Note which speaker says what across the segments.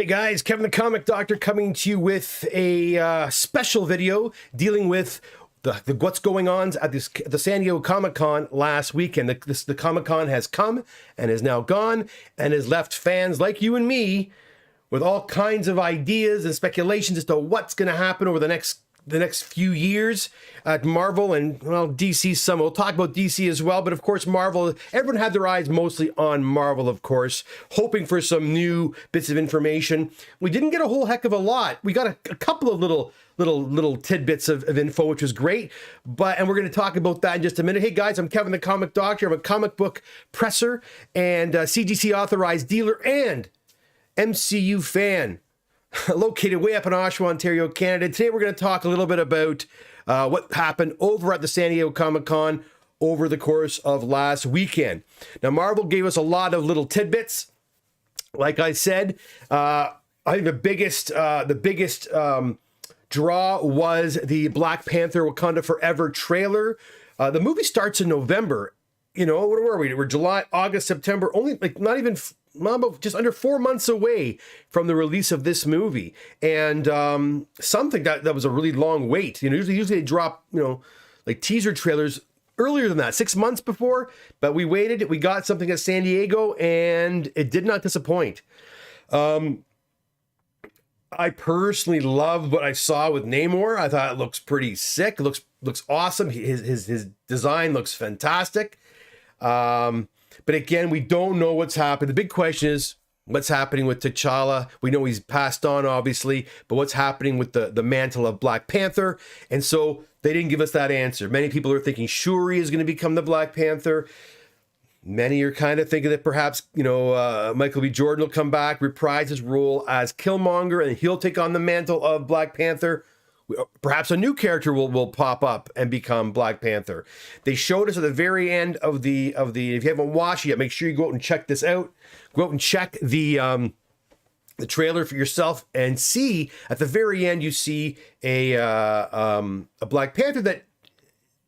Speaker 1: guys, Kevin the Comic Doctor coming to you with a special video dealing with the what's going on at the San Diego Comic-Con last weekend. The Comic-Con has come and is now gone and has left fans like you and me with all kinds of ideas and speculations as to what's going to happen over the next few years at Marvel and, well, DC some. We'll talk about DC as well, but of course Marvel, everyone had their eyes mostly on Marvel, of course, hoping for some new bits of information. We didn't get a whole heck of a lot. We got a couple of little tidbits of info, which was great, and we're going to talk about that in just a minute. Hey guys, I'm Kevin the Comic Doctor. I'm a comic book presser and CGC authorized dealer and MCU fan. Located way up in Oshawa, Ontario, Canada. Today we're going to talk a little bit about what happened over at the San Diego Comic-Con over the course of last weekend. Now, Marvel gave us a lot of little tidbits. Like I said, I think the biggest draw was the Black Panther Wakanda Forever trailer. The movie starts in November. You know, what were we? We're July, August, September, only like not even just under 4 months away from the release of this movie. And something that was a really long wait. You know, usually they drop, you know, like teaser trailers earlier than that, 6 months before, but we waited. We got something at San Diego and it did not disappoint. I personally loved what I saw with Namor. I thought it looks pretty sick. It looks awesome. His design looks fantastic. But again, we don't know what's happened. The big question is what's happening with T'Challa. We know he's passed on, obviously, but what's happening with the mantle of Black Panther? And so they didn't give us that answer. Many people are thinking Shuri is going to become the Black Panther. Many are kind of thinking that perhaps, you know, Michael B. Jordan will come back, reprise his role as Killmonger, and he'll take on the mantle of Black Panther. Perhaps a new character will pop up and become Black Panther. They showed us at the very end of the if you haven't watched it yet, make sure you go out and check this out. Go out and check the trailer for yourself and see at the very end you see a Black Panther that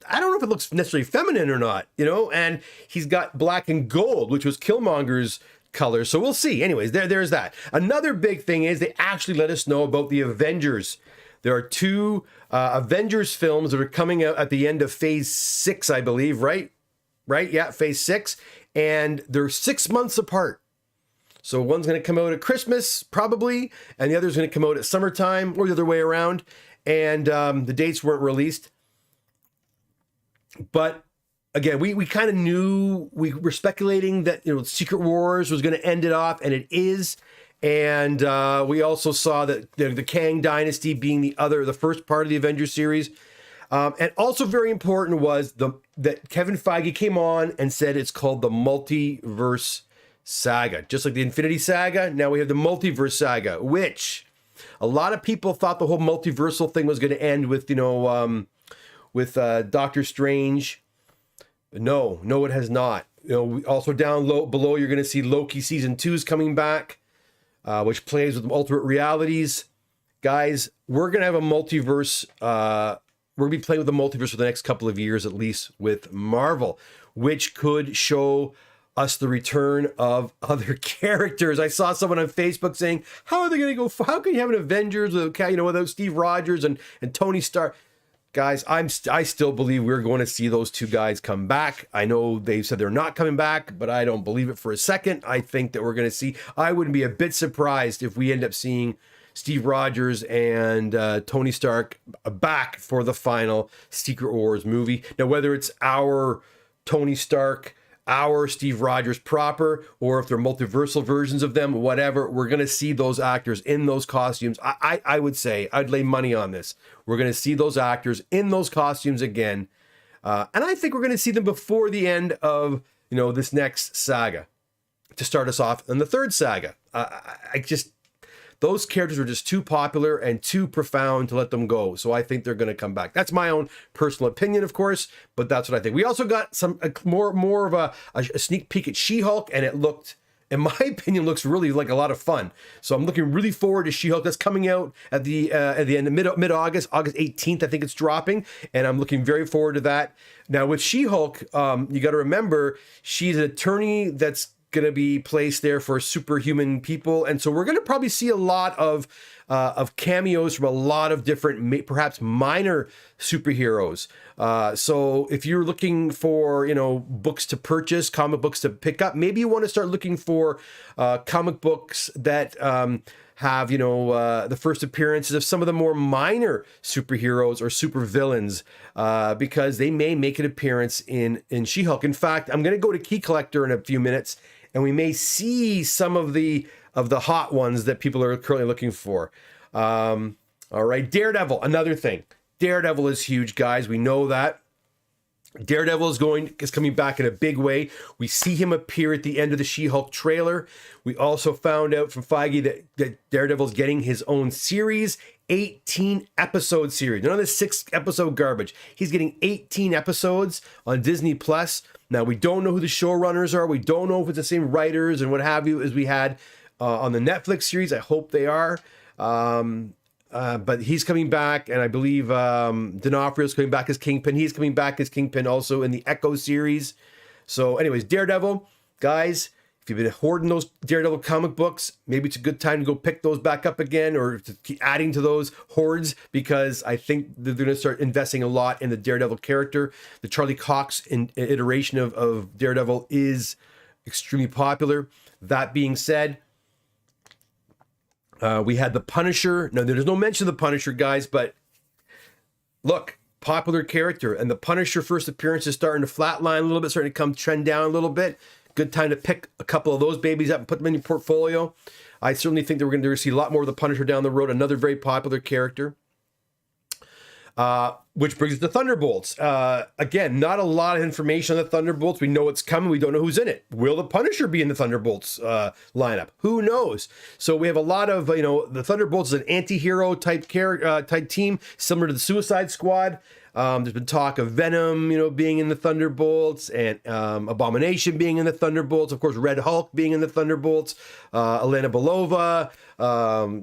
Speaker 1: I don't know if it looks necessarily feminine or not, you know, and he's got black and gold, which was Killmonger's color. So we'll see. Anyways, there's that. Another big thing is they actually let us know about the Avengers. There are two Avengers films that are coming out at the end of Phase 6, I believe, right? Right? Yeah, Phase 6. And they're 6 months apart. So one's going to come out at Christmas, probably, and the other's going to come out at summertime, or the other way around. And the dates weren't released. But again, we kind of knew, we were speculating that, you know, Secret Wars was going to end it off, and it is. And we also saw that the Kang Dynasty being the first part of the Avengers series. And also very important was that Kevin Feige came on and said it's called the Multiverse Saga. Just like the Infinity Saga, now we have the Multiverse Saga, which a lot of people thought the whole multiversal thing was going to end with, you know, with Doctor Strange. No, it has not. You know, also down below, you're going to see Loki Season 2 is coming back. Which plays with alternate realities. Guys, we're going to have a multiverse. We're going to be playing with the multiverse for the next couple of years, at least with Marvel, which could show us the return of other characters. I saw someone on Facebook saying, how are they going to go? How can you have an Avengers without Steve Rogers and Tony Stark? Guys, I still believe we're going to see those two guys come back. I know they've said they're not coming back, but I don't believe it for a second. I think that we're going to see. I wouldn't be a bit surprised if we end up seeing Steve Rogers and Tony Stark back for the final Secret Wars movie. Now, whether it's our Tony Stark, our Steve Rogers proper, or if they're multiversal versions of them, whatever, we're going to see those actors in those costumes. I would say, I'd lay money on this. We're going to see those actors in those costumes again. And I think we're going to see them before the end of, you know, this next saga to start us off in the third saga. Those characters are just too popular and too profound to let them go. So I think they're going to come back. That's my own personal opinion, of course, but that's what I think. We also got some more of a sneak peek at She-Hulk, and it looked, in my opinion, looks really like a lot of fun. So I'm looking really forward to She-Hulk. That's coming out at the end of mid-August, August 18th, I think it's dropping, and I'm looking very forward to that. Now with She-Hulk, you got to remember, she's an attorney that's going to be placed there for superhuman people. And so we're going to probably see a lot of cameos from a lot of different, perhaps minor superheroes. So if you're looking for, books to purchase, comic books to pick up, maybe you want to start looking for comic books that have, the first appearances of some of the more minor superheroes or supervillains, because they may make an appearance in She-Hulk. In fact, I'm going to go to Key Collector in a few minutes, and we may see some of the hot ones that people are currently looking for. All right, Daredevil, another thing. Daredevil is huge, guys. We know that. Daredevil is coming back in a big way. We see him appear at the end of the She-Hulk trailer. We also found out from Feige that Daredevil's getting his own series, 18 episode series. None of this 6-episode garbage. He's getting 18 episodes on Disney Plus. Now, we don't know who the showrunners are. We don't know if it's the same writers and what have you as we had on the Netflix series. I hope they are. But he's coming back, and I believe D'Onofrio's coming back as Kingpin. He's coming back as Kingpin also in the Echo series. So anyways, Daredevil, guys, if you've been hoarding those Daredevil comic books, maybe it's a good time to go pick those back up again, or to keep adding to those hoards, because I think they're going to start investing a lot in the Daredevil character. The Charlie Cox iteration of Daredevil is extremely popular. That being said, we had the Punisher. Now, there's no mention of the Punisher, guys, but look, popular character. And the Punisher first appearance is starting to flatline a little bit, starting to trend down a little bit. Good time to pick a couple of those babies up and put them in your portfolio. I certainly think that we're going to see a lot more of the Punisher down the road. Another very popular character. Which brings us to Thunderbolts. Again, not a lot of information on the Thunderbolts. We know it's coming. We don't know who's in it. Will the Punisher be in the Thunderbolts lineup? Who knows? So we have a lot of, the Thunderbolts is an anti-hero type team, similar to the Suicide Squad. There's been talk of Venom, being in the Thunderbolts, and Abomination being in the Thunderbolts. Of course, Red Hulk being in the Thunderbolts. Elena Belova,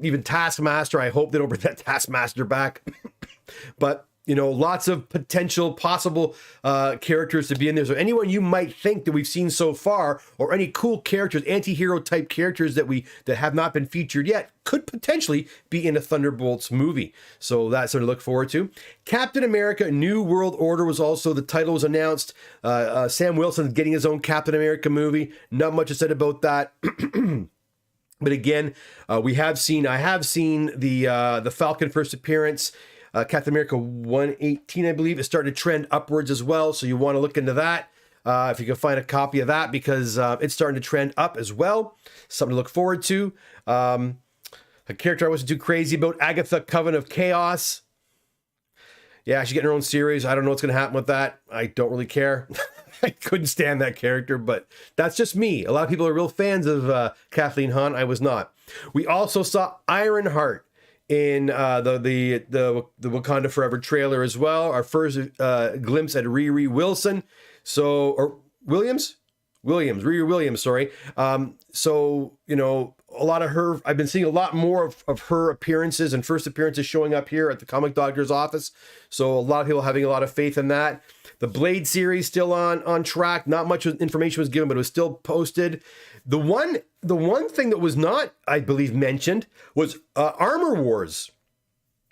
Speaker 1: even Taskmaster. I hope they don't bring that Taskmaster back. But, lots of potential possible characters to be in there. So anyone you might think that we've seen so far, or any cool characters, anti-hero type characters that have not been featured yet, could potentially be in a Thunderbolts movie. So that's something to look forward to. Captain America New World Order was also, the title was announced. Sam Wilson's getting his own Captain America movie. Not much is said about that. But again, I have seen the Falcon first appearance. Captain America 118, I believe, is starting to trend upwards as well. So you want to look into that if you can find a copy of that, because it's starting to trend up as well. Something to look forward to. A character I wasn't too crazy about, Agatha, Coven of Chaos. Yeah, she's getting her own series. I don't know what's going to happen with that. I don't really care. I couldn't stand that character, but that's just me. A lot of people are real fans of Kathleen Hahn. I was not. We also saw Ironheart in the Wakanda Forever trailer as well. Our first glimpse at Riri Wilson. Riri Williams, sorry. So, a lot of her, I've been seeing a lot more of her appearances and first appearances showing up here at the Comic Doctor's office. So a lot of people having a lot of faith in that. The Blade series still on track. Not much information was given, but it was still posted. The one thing that was not, I believe, mentioned was Armor Wars.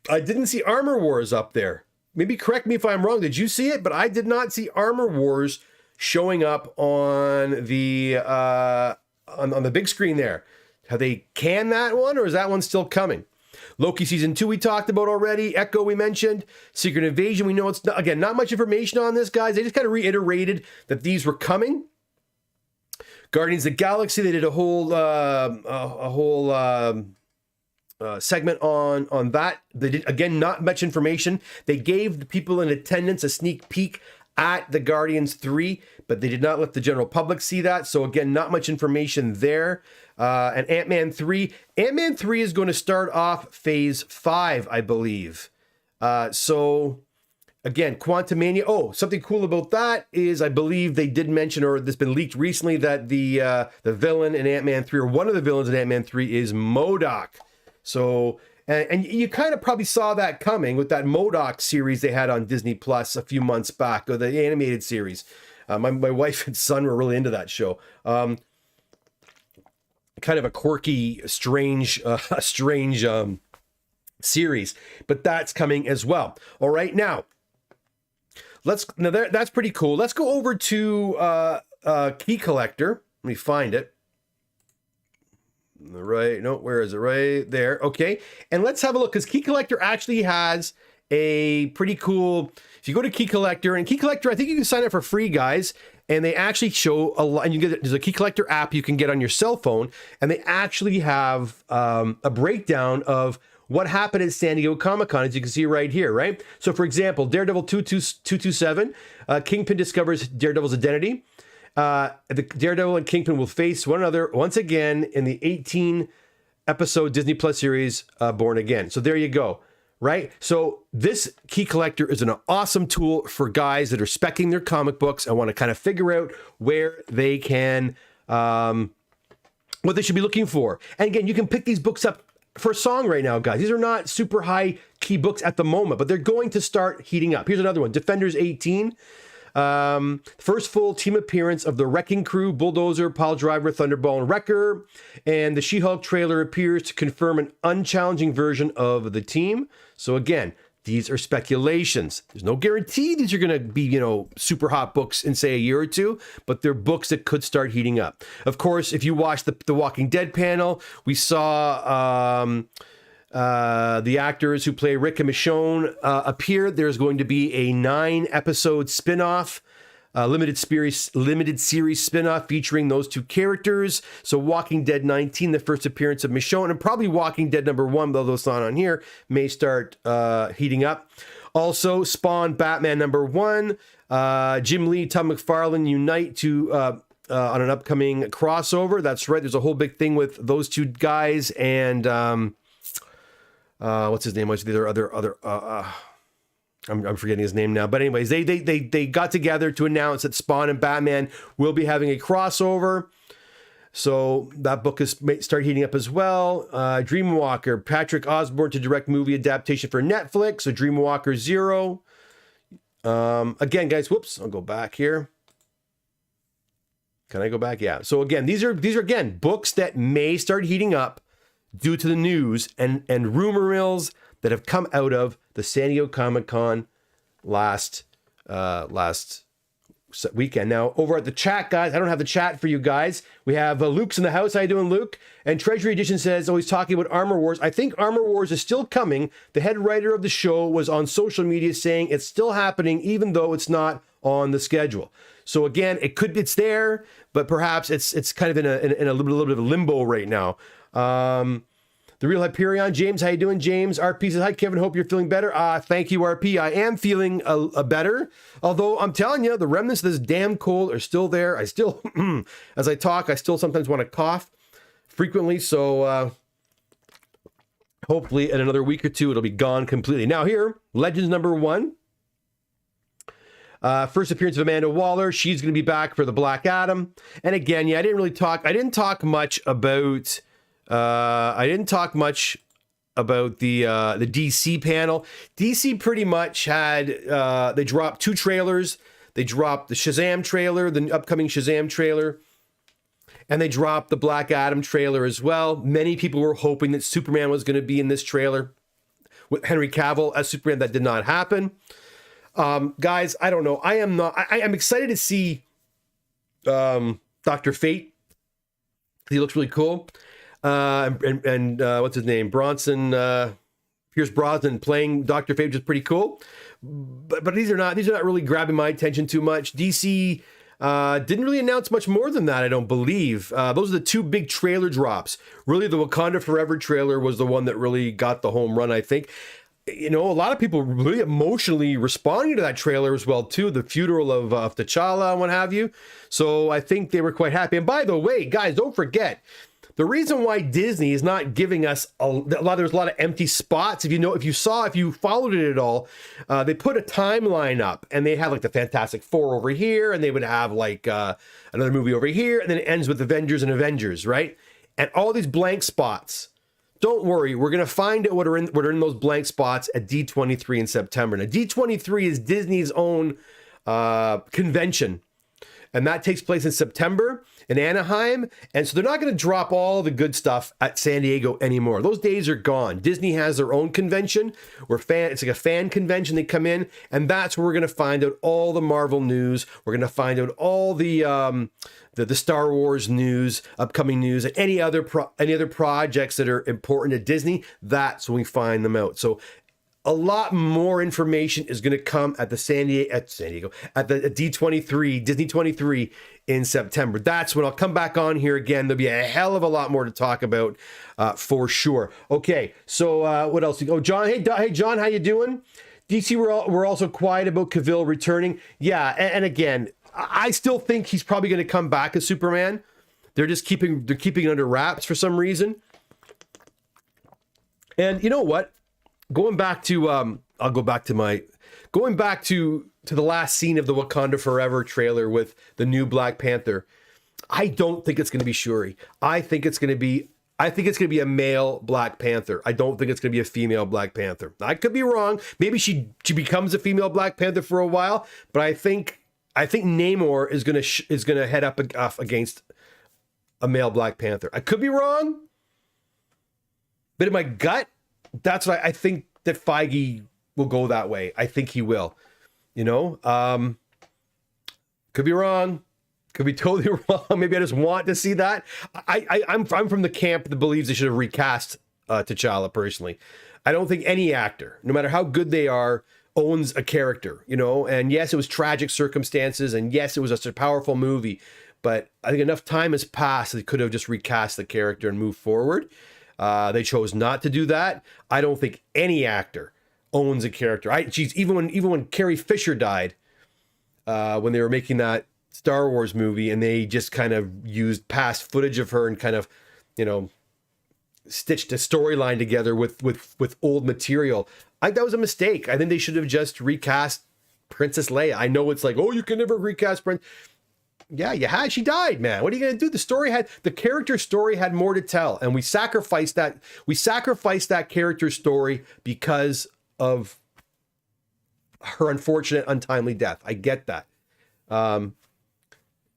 Speaker 1: I didn't see Armor Wars up there. Maybe correct me if I'm wrong. Did you see it? But I did not see Armor Wars showing up on the on the big screen there. Have they canned that one, or is that one still coming? Loki season 2 we talked about already. Echo we mentioned. Secret Invasion, we know it's not, again, not much information on this, guys. They just kind of reiterated that these were coming. Guardians of the Galaxy, they did a whole segment on that. They did, again, not much information. They gave the people in attendance a sneak peek at the Guardians 3, but they did not let the general public see that. So again, not much information there. And Ant-Man 3. Ant-Man 3 is going to start off phase 5, I believe. So again, Quantumania. Oh, something cool about that is I believe they did mention, or this has been leaked recently, that the villain in Ant-Man 3, or one of the villains in Ant-Man 3, is MODOK. So, and you kind of probably saw that coming with that MODOK series they had on Disney Plus a few months back, or the animated series. My wife and son were really into that show. kind of a quirky, strange series, but that's coming as well. All right, now that's pretty cool. Let's go over to Key Collector. Let me find it. Right, no, where is it? Right there. Okay, and let's have a look, because Key Collector actually has a pretty cool. If you go to Key Collector, and Key Collector, I think you can sign up for free, guys. And they actually show a lot. And you get, there's a Key Collector app you can get on your cell phone, and they actually have a breakdown of what happened at San Diego Comic-Con, as you can see right here, right? So, for example, Daredevil 227, Kingpin discovers Daredevil's identity. The Daredevil and Kingpin will face one another once again in the 18-episode Disney Plus series, Born Again. So there you go, right? So this Key Collector is an awesome tool for guys that are speccing their comic books and want to kind of figure out where they can, what they should be looking for. And again, you can pick these books up for a song right now, guys. These are not super high key books at the moment, but they're going to start heating up. Here's another one, Defenders 18. First full team appearance of the Wrecking Crew, Bulldozer, Pile Driver, Thunderbolt, and Wrecker. And the She-Hulk trailer appears to confirm an unchallenging version of the team. So again, these are speculations. There's no guarantee these are going to be, you know, super hot books in, say, a year or two, but they're books that could start heating up. Of course, if you watch the Walking Dead panel, we saw the actors who play Rick and Michonne appear. There's going to be a 9-episode spin-off, limited series spin-off featuring those two characters. So Walking Dead 19, the first appearance of Michonne, and probably Walking Dead number 1, although it's not on here, may start heating up. Also, Spawn Batman number 1, Jim Lee, Todd McFarlane unite to on an upcoming crossover. That's right. There's a whole big thing with those two guys and what's his name? What's the other? I'm forgetting his name now. But anyways, they got together to announce that Spawn and Batman will be having a crossover. So that book is start heating up as well. Dreamwalker, Patrick Osborne to direct movie adaptation for Netflix. So Dreamwalker 0. Again, guys, whoops, I'll go back here. Can I go back? Yeah. So again, these are again books that may start heating up due to the news and rumor mills that have come out of the San Diego Comic-Con last weekend. Now, over at the chat, guys, I don't have the chat for you guys. We have Luke's in the house. How you doing, Luke? And Treasury Edition says, he's talking about Armor Wars. I think Armor Wars is still coming. The head writer of the show was on social media saying it's still happening, even though it's not on the schedule. So again, it's there, but perhaps it's kind of in a little bit of a limbo right now. The Real Hyperion, James, how you doing, James? RP says, hi, Kevin, hope you're feeling better. Thank you, RP. I am feeling a better, although I'm telling you, the remnants of this damn cold are still there. I still, as I talk, I still sometimes want to cough frequently, so hopefully in another week or two, it'll be gone completely. Now here, Legends number 1. First appearance of Amanda Waller. She's going to be back for the Black Adam. And again, yeah, I didn't talk much about the DC panel. DC pretty much had, they dropped 2 trailers. They dropped the Shazam trailer, the upcoming Shazam trailer, and they dropped the Black Adam trailer as well. Many people were hoping that Superman was going to be in this trailer with Henry Cavill as Superman. That did not happen. Guys, I don't know. I am excited to see Dr. Fate. He looks really cool. And what's his name? Pierce Brosnan playing Dr. Fate, which is pretty cool. But these are not really grabbing my attention too much. DC didn't really announce much more than that, I don't believe. Those are the 2 big trailer drops. Really, the Wakanda Forever trailer was the one that really got the home run, I think. You know, a lot of people really emotionally responding to that trailer as well, too. The funeral of T'Challa and what have you. So I think they were quite happy. And by the way, guys, don't forget, the reason why Disney is not giving us there's a lot of empty spots. If you followed it at all, they put a timeline up and they have like the Fantastic Four over here, and they would have like another movie over here, and then it ends with Avengers and Avengers, right? And all these blank spots. Don't worry, we're gonna find out what are in those blank spots at D23 in September. Now, D23 is Disney's own convention. and that takes place in September in Anaheim. And so they're not going to drop all the good stuff at San Diego anymore. Those days are gone. Disney has their own convention where it's like a fan convention. They come in, and that's where we're going to find out all the Marvel news. We're going to find out all the Star Wars news, upcoming news, and any other projects that are important to Disney. That's when we find them out. So a lot more information is going to come at the D23, Disney 23 in September. That's when I'll come back on here again. There'll be a hell of a lot more to talk about for sure. Okay, so what else? Oh, John. Hey, John, how you doing? DC, we're also quiet about Cavill returning. Yeah, and again, I still think he's probably going to come back as Superman. They're just keeping it under wraps for some reason. And you know what? Going back to the last scene of the Wakanda Forever trailer with the new Black Panther. I don't think it's going to be Shuri. I think it's going to be a male Black Panther. I don't think it's going to be a female Black Panther. I could be wrong. Maybe she becomes a female Black Panther for a while, but I think Namor is going to head up against a male Black Panther. I could be wrong, but in my gut, that's what I think that Feige will go that way. I think he will. Could be wrong. Could be totally wrong. Maybe I just want to see that. I'm from the camp that believes they should have recast T'Challa personally. I don't think any actor, no matter how good they are, owns a character, and yes, it was tragic circumstances, and yes, it was a powerful movie, but I think enough time has passed that they could have just recast the character and moved forward. They chose not to do that. I don't think any actor owns a character. Even when Carrie Fisher died, when they were making that Star Wars movie, and they just kind of used past footage of her and kind of, stitched a storyline together with old material. I think that was a mistake. I think they should have just recast Princess Leia. I know it's like, oh, you can never recast Princess. Yeah, you had. She died, man. What are you going to do? The character story had more to tell, and we sacrificed that. We sacrificed that character story because of her unfortunate, untimely death. I get that.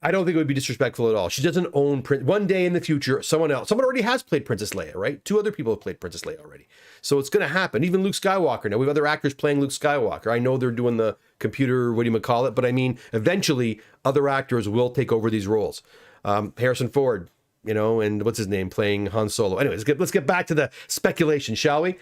Speaker 1: I don't think it would be disrespectful at all. She doesn't own one day in the future, someone already has played Princess Leia, right? 2 other people have played Princess Leia already. So it's going to happen. Even Luke Skywalker. Now we have other actors playing Luke Skywalker. I know they're doing the computer, what do you call it? But I mean, eventually other actors will take over these roles. Harrison Ford, and what's his name playing Han Solo. Anyways, let's get back to the speculation, shall we?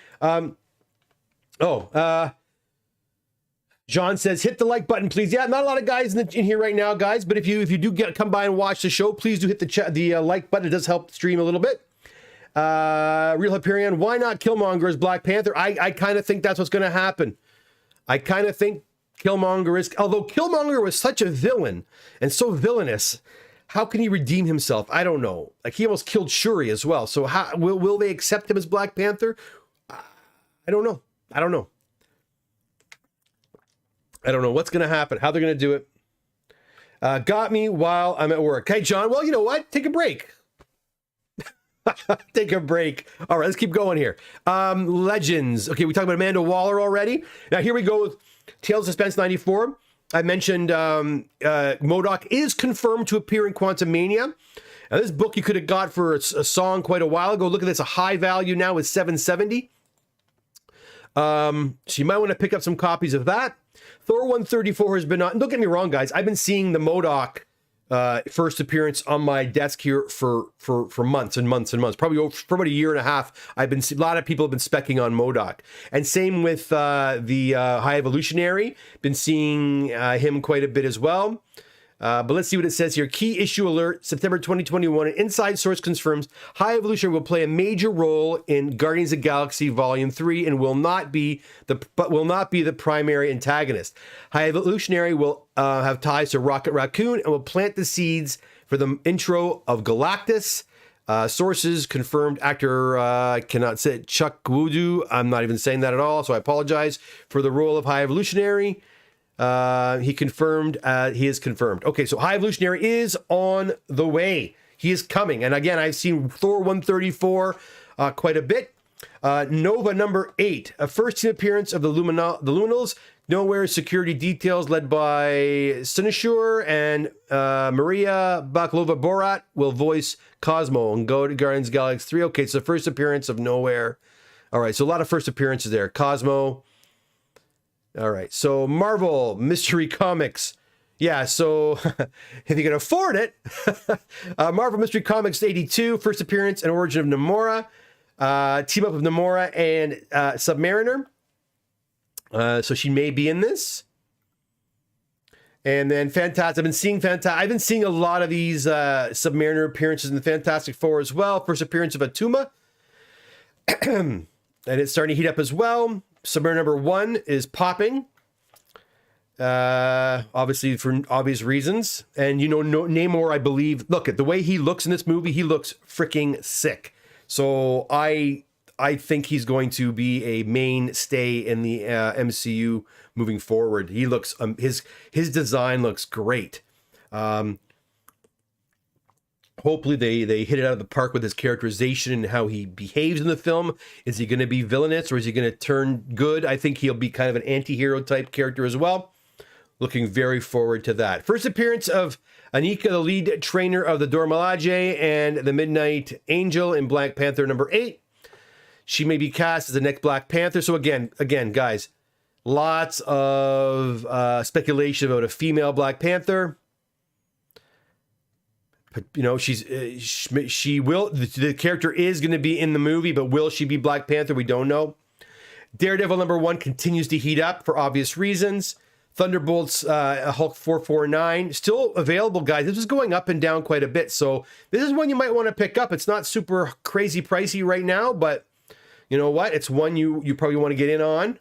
Speaker 1: John says, hit the like button, please. Yeah, not a lot of guys in here right now, guys. But if you do come by and watch the show, please do hit the like button. It does help the stream a little bit. Real Hyperion, why not Killmonger as Black Panther? I kind of think that's what's going to happen. I kind of think Killmonger is, although Killmonger was such a villain and so villainous, how can he redeem himself? I don't know. Like, he almost killed Shuri as well. So how will they accept him as Black Panther? I don't know. I don't know what's going to happen, how they're going to do it. Got me while I'm at work. Hey, John, well, you know what? Take a break. Take a break. All right, let's keep going here. Legends. Okay, we talked about Amanda Waller already. Now, here we go with Tales of Suspense 94. I mentioned MODOK is confirmed to appear in Quantum Mania. Now, this book you could have got for a song quite a while ago. Look at this, a high value now with $770. So you might want to pick up some copies of that. Thor 134 has been on. Don't get me wrong, guys. I've been seeing the MODOK first appearance on my desk here for months and months and months. Probably for about a year and a half. A lot of people have been specking on MODOK. And same with the High Evolutionary. Been seeing him quite a bit as well. But let's see what it says here. Key issue alert, September 2021. An inside source confirms High Evolutionary will play a major role in Guardians of the Galaxy Volume 3 and will not be the primary antagonist. High Evolutionary will have ties to Rocket Raccoon and will plant the seeds for the intro of Galactus. Sources confirmed actor, I cannot say it, Chuck Wudu. I'm not even saying that at all, so I apologize, for the role of High Evolutionary. He is confirmed. Okay, so High Evolutionary is on the way. He is coming. And again, I've seen Thor 134 quite a bit. Nova number 8, a first team appearance of the Luminals. Nowhere security details led by Sinashur and Maria Baklova-Borat will voice Cosmo and go to Guardians of the Galaxy 3. Okay, so first appearance of Nowhere. All right, so a lot of first appearances there. Cosmo. All right, so Marvel Mystery Comics. Yeah, so if you can afford it, Marvel Mystery Comics 82, first appearance and origin of Namora. Team up of Namora and Submariner. So she may be in this. And then Fantastic. I've been seeing a lot of these Submariner appearances in the Fantastic Four as well. First appearance of Atuma. And it's starting to heat up as well. Submariner number 1 is popping. Obviously for obvious reasons. And Namor, I believe, look at the way he looks in this movie, he looks freaking sick. So I think he's going to be a mainstay in the MCU moving forward. He looks his design looks great. Hopefully they hit it out of the park with his characterization and how he behaves in the film. Is he going to be villainous or is he going to turn good? I think he'll be kind of an anti-hero type character as well. Looking very forward to that. First appearance of Anika, the lead trainer of the Dormilaje and the Midnight Angel in Black Panther number 8. She may be cast as the next Black Panther. So again, guys, lots of speculation about a female Black Panther. But she will. The character is going to be in the movie, but will she be Black Panther? We don't know. Daredevil number 1 continues to heat up for obvious reasons. Thunderbolts, Hulk 449, still available, guys. This is going up and down quite a bit, so this is one you might want to pick up. It's not super crazy pricey right now, but you know what? It's one you probably want to get in on.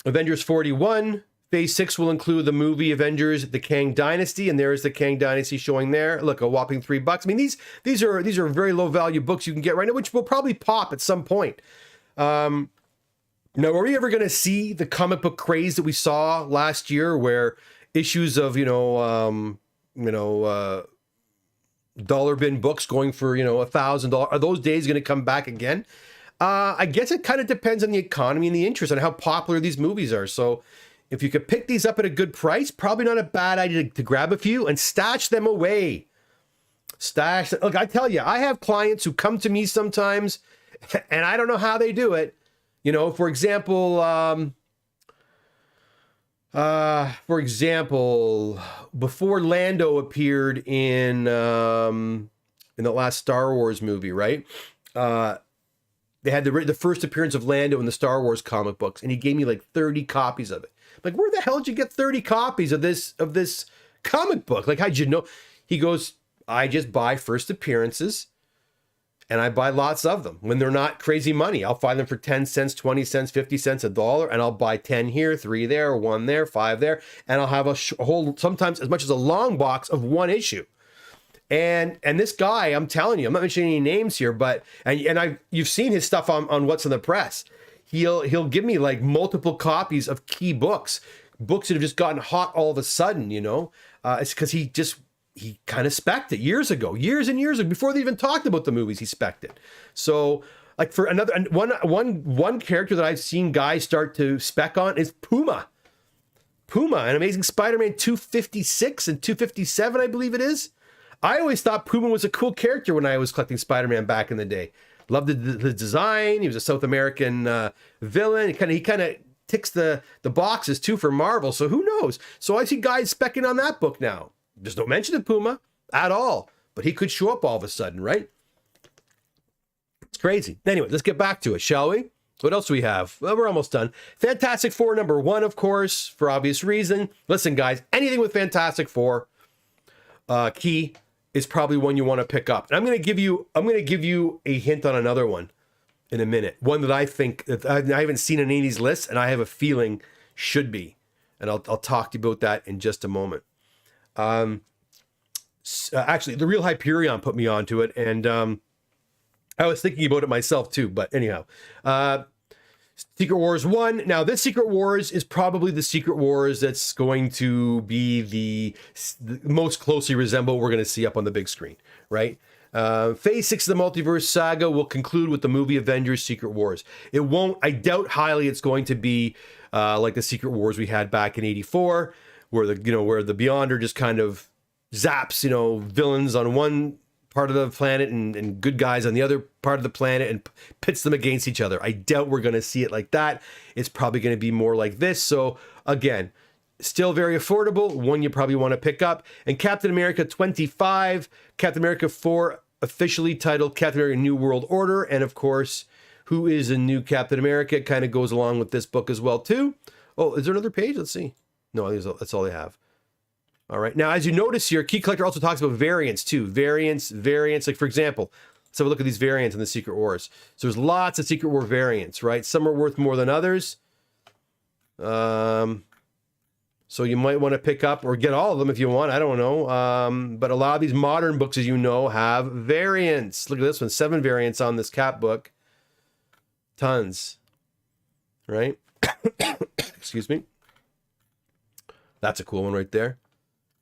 Speaker 1: Avengers 41, Phase 6 will include the movie Avengers: The Kang Dynasty, and there is the Kang Dynasty showing there. Look, a whopping $3. I mean, these are very low value books you can get right now, which will probably pop at some point. Now, are we ever going to see the comic book craze that we saw last year, where issues of dollar bin books going for $1,000? Are those days going to come back again? I guess it kind of depends on the economy and the interest and how popular these movies are. So, if you could pick these up at a good price, probably not a bad idea to grab a few and stash them away. Look, I tell you, I have clients who come to me sometimes, and I don't know how they do it. For example, before Lando appeared in the last Star Wars movie, right? They had the first appearance of Lando in the Star Wars comic books, and he gave me like 30 copies of it. I'm like, where the hell did you get 30 copies of this comic book? Like, how'd you know? He goes, I just buy first appearances. And I buy lots of them when they're not crazy money. I'll buy them for 10 cents, 20 cents, 50 cents, $1, and I'll buy 10 here, 3 there, 1 there, 5 there, and I'll have a whole, sometimes as much as a long box of one issue. And this guy, I'm telling you, I'm not mentioning any names here, but you've seen his stuff on What's in the Press. He'll give me like multiple copies of key books that have just gotten hot all of a sudden. It's because he kind of spec'd it years and years ago, before they even talked about the movies, he spec'd it. So, like, for another one character that I've seen guys start to spec on is Puma. An Amazing Spider-Man 256 and 257, I believe it is. I always thought Puma was a cool character when I was collecting Spider-Man back in the day. Loved the design. He was a South American villain. He kind of ticks the boxes too for Marvel. So who knows? So I see guys specking on that book now. There's no mention of Puma at all, but he could show up all of a sudden, right? It's crazy. Anyway, let's get back to it, shall we? What else do we have? Well, we're almost done. Fantastic Four number 1, of course, for obvious reason. Listen, guys, anything with Fantastic Four, key is probably one you want to pick up. And I'm going to give you a hint on another one in a minute. One that I think that I haven't seen in any of these lists, and I have a feeling should be. And I'll talk to you about that in just a moment. Actually, the real Hyperion put me onto it, and I was thinking about it myself too. But anyhow, Secret Wars 1. Now, this Secret Wars is probably the Secret Wars that's going to be the most closely resemble we're going to see up on the big screen, right? Phase 6 of the Multiverse Saga will conclude with the movie Avengers Secret Wars. It won't, I doubt highly it's going to be like the Secret Wars we had back in 84, where the Beyonder just kind of zaps, villains on one part of the planet and good guys on the other part of the planet and pits them against each other. I doubt we're going to see it like that. It's probably going to be more like this. So again, still very affordable, one you probably want to pick up. And Captain America 25, Captain America 4, officially titled Captain America New World Order. And of course, who is a new Captain America? It kind of goes along with this book as well too. Oh, is there another page? Let's see. No, that's all they have. All right. Now, as you notice here, Key Collector also talks about variants too. Variants. Like, for example, let's have a look at these variants in the Secret Wars. So there's lots of Secret War variants, right? Some are worth more than others. So you might want to pick up or get all of them if you want. I don't know. But a lot of these modern books, as you know, have variants. Look at this one. 7 variants on this Cap book. Tons. Right? Excuse me. That's a cool one right there.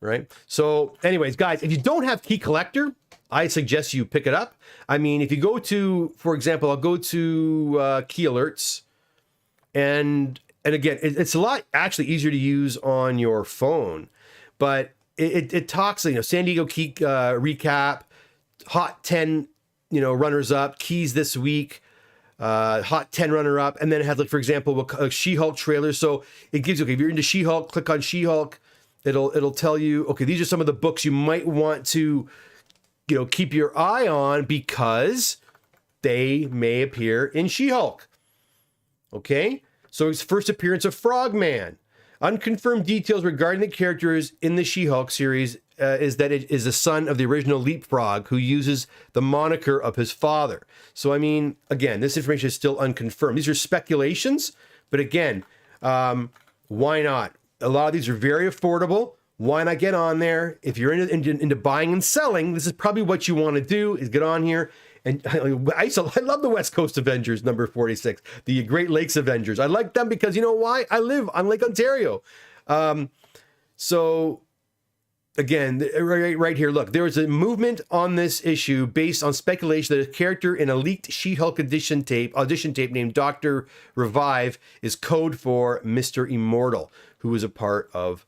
Speaker 1: Right? So anyways, guys, if you don't have Key Collector, I suggest you pick it up. I mean, if you go to, for example, I'll go to Key Alerts, and again, it's a lot actually easier to use on your phone, but it talks, San Diego Key recap, Hot 10, runners up, keys this week, Hot 10 runner up, and then it has, like, for example, a She-Hulk trailer. So it gives you, okay, if you're into She-Hulk, click on She-Hulk. It'll tell you, okay, these are some of the books you might want to, keep your eye on because they may appear in She-Hulk. Okay? So his first appearance of Frogman. Unconfirmed details regarding the characters in the She-Hulk series is that it is the son of the original Leapfrog who uses the moniker of his father. So, I mean, again, this information is still unconfirmed. These are speculations, but again, why not? A lot of these are very affordable. Why not get on there? If you're into buying and selling, this is probably what you want to do, is get on here. And I love the West Coast Avengers, number 46, the Great Lakes Avengers. I like them because, you know why? I live on Lake Ontario. So again, right here, look, there is a movement on this issue based on speculation that a character in a leaked She-Hulk audition tape named Dr. Revive is code for Mr. Immortal, who is a part of,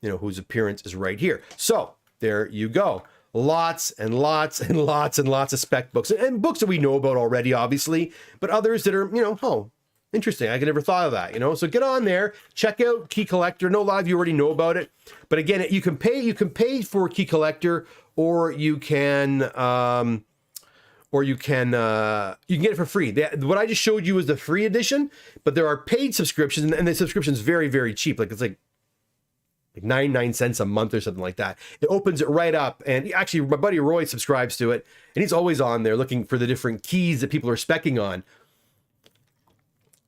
Speaker 1: whose appearance is right here. So there you go. Lots and lots and lots and lots of spec books, and books that we know about already, obviously, but others that are, oh, interesting. I could never thought of that, So get on there, check out Key Collector. No, a lot of you already know about it, but again, you can pay for Key Collector, or you can get it for free. What I just showed you is the free edition, but there are paid subscriptions, and the subscription is very, very cheap. Like, it's like 99 cents a month or something like that. It opens it right up, and actually my buddy Roy subscribes to it, and he's always on there looking for the different keys that people are speccing on.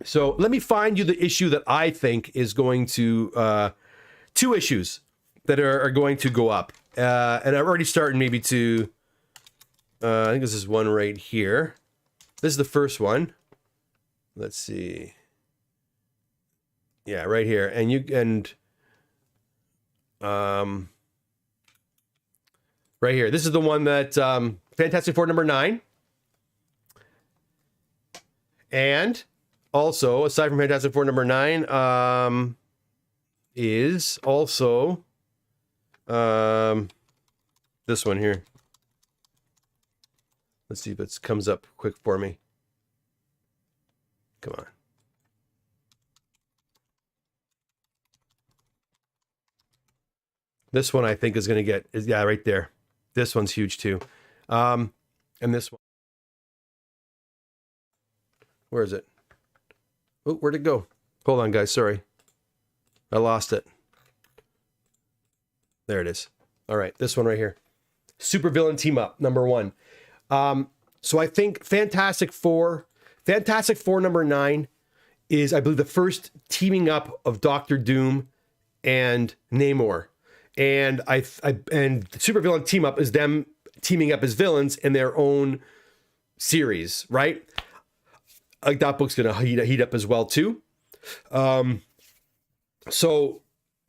Speaker 1: So let me find you the issue that I think is going to, 2 issues that are going to go up. And I've already started maybe to, I think this is one right here. This is the first one. Let's see. Yeah, right here. Right here. This is the one that, Fantastic Four number 9. And also, aside from Fantastic Four number 9, is also this one here. Let's see if it comes up quick for me. Come on. This one I think is going to get, yeah, right there. This one's huge too. And this one. Where is it? Oh, where'd it go? Hold on, guys. Sorry. I lost it. There it is. All right. This one right here. Supervillain Team Up, number 1. So I think Fantastic Four number 9 is, I believe, the first teaming up of Doctor Doom and Namor. And and Supervillain Team Up is them teaming up as villains in their own series, right? Like, that book's gonna heat up as well too. So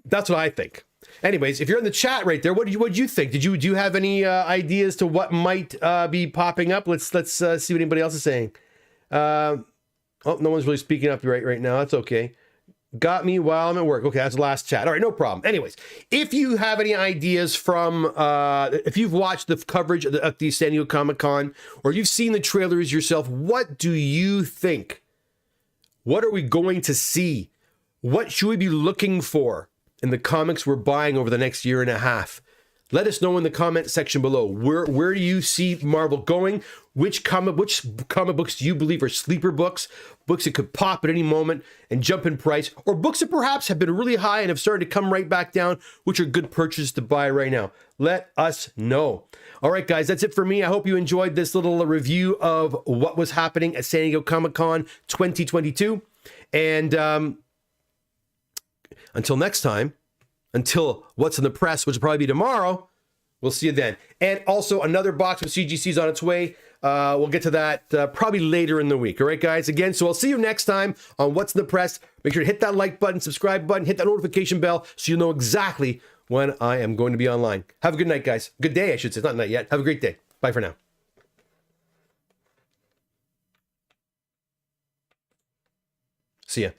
Speaker 1: that's what I think. anyways, if you're in the chat right there, what'd you think? Do you have any ideas to what might be popping up? Let's see what anybody else is saying. Oh, no one's really speaking up right now. That's okay. Got me while I'm at work. Okay, that's the last chat. All right, no problem. Anyways, if you have any ideas from, if you've watched the coverage of the San Diego Comic-Con, or you've seen the trailers yourself, what do you think? What are we going to see? What should we be looking for in the comics we're buying over the next year and a half? Let us know in the comment section below. Where do you see Marvel going? Which comic books do you believe are sleeper books? Books that could pop at any moment and jump in price, or books that perhaps have been really high and have started to come right back down, which are good purchases to buy right now. Let us know. All right, guys, that's it for me. I hope you enjoyed this little review of what was happening at San Diego Comic-Con 2022. And until next time, until what's in the press, which will probably be tomorrow, we'll see you then. And also another box with CGC's on its way. We'll get to that probably later in the week. All right, guys? Again, so I'll see you next time on What's in the Press. Make sure to hit that like button, subscribe button, hit that notification bell so you'll know exactly when I am going to be online. Have a good night, guys. Good day, I should say. Not night yet. Have a great day. Bye for now. See ya.